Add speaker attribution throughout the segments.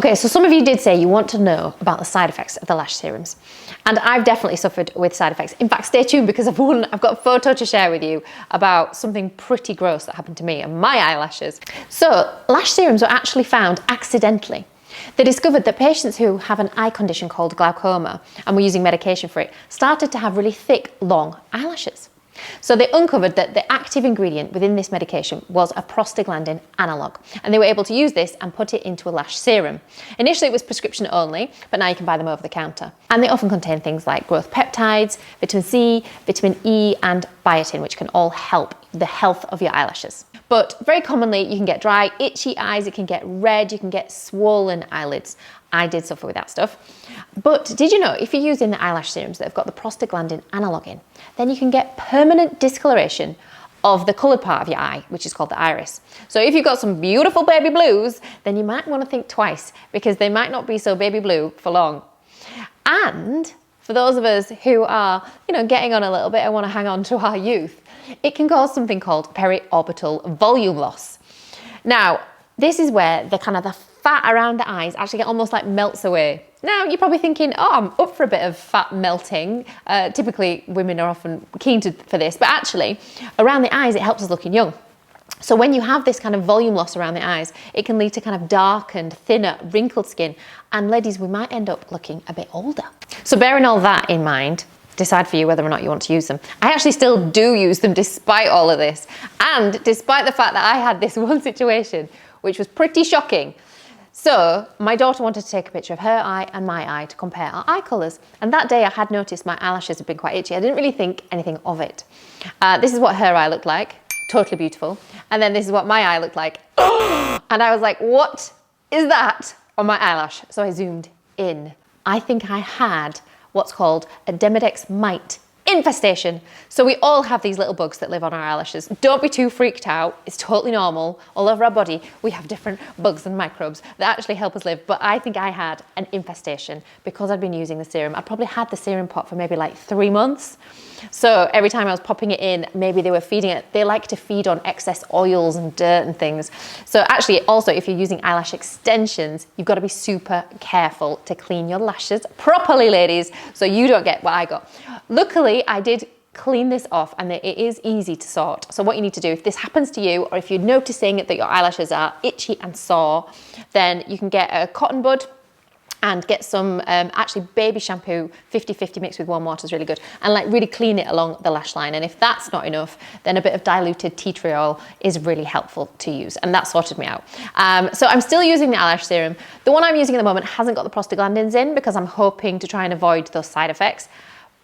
Speaker 1: Okay, so some of you did say you want to know about the side effects of the lash serums. And I've definitely suffered with side effects. In fact, stay tuned because I've got a photo to share with you about something pretty gross that happened to me and my eyelashes. So, lash serums were actually found accidentally. They discovered that patients who have an eye condition called glaucoma and were using medication for it started to have really thick, long eyelashes. So they uncovered that the active ingredient within this medication was a prostaglandin analog, and they were able to use this and put it into a lash serum. Initially it was prescription only, but now you can buy them over the counter. And they often contain things like growth peptides, vitamin C, vitamin E and biotin, which can all help the health of your eyelashes. But very commonly you can get dry, itchy eyes, it can get red, you can get swollen eyelids. I did suffer with that stuff. But did you know if you're using the eyelash serums that have got the prostaglandin analog in, then you can get permanent discoloration of the coloured part of your eye, which is called the iris. So if you've got some beautiful baby blues, then you might want to think twice because they might not be so baby blue for long. And for those of us who are, getting on a little bit and want to hang on to our youth, it can cause something called periorbital volume loss. Now, this is where the fat around the eyes actually almost like melts away. Now, you're probably thinking, oh, I'm up for a bit of fat melting. Typically, women are often keen for this, but actually, around the eyes, it helps us looking young. So when you have this kind of volume loss around the eyes, it can lead to kind of darkened, thinner, wrinkled skin. And ladies, we might end up looking a bit older. So bearing all that in mind, decide for you whether or not you want to use them. I actually still do use them despite all of this. And despite the fact that I had this one situation, which was pretty shocking. So my daughter wanted to take a picture of her eye and my eye to compare our eye colours. And that day I had noticed my eyelashes had been quite itchy. I didn't really think anything of it. This is what her eye looked like. Totally beautiful. And then this is what my eye looked like. And I was like, what is that on my eyelash? So I zoomed in. I think I had what's called a Demodex mite infestation. So we all have these little bugs that live on our eyelashes. Don't be too freaked out. It's totally normal. All over our body, we have different bugs and microbes that actually help us live. But I think I had an infestation because I'd been using the serum. I'd probably had the serum pot for maybe like 3 months. So every time I was popping it in, maybe they were feeding it. They like to feed on excess oils and dirt and things. So actually also, if you're using eyelash extensions, you've got to be super careful to clean your lashes properly, ladies, so you don't get what I got. Luckily, I did clean this off and it is easy to sort. So what you need to do, if this happens to you, or if you're noticing that your eyelashes are itchy and sore, then you can get a cotton bud and get some actually baby shampoo, 50-50 mixed with warm water is really good, and like really clean it along the lash line. And if that's not enough, then a bit of diluted tea tree oil is really helpful to use, and that sorted me out. So I'm still using the eyelash serum. The one I'm using at the moment hasn't got the prostaglandins in because I'm hoping to try and avoid those side effects.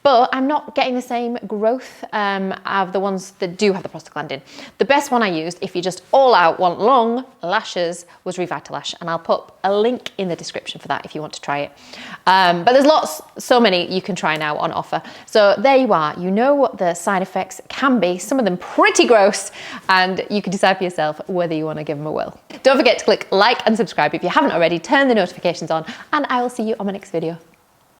Speaker 1: But I'm not getting the same growth of the ones that do have the prostaglandin. The best one I used, if you just all out want long lashes, was Revitalash. And I'll put a link in the description for that if you want to try it. But there's so many you can try now on offer. So there you are. You know what the side effects can be. Some of them pretty gross. And you can decide for yourself whether you want to give them a whirl. Don't forget to click like and subscribe if you haven't already. Turn the notifications on. And I will see you on my next video.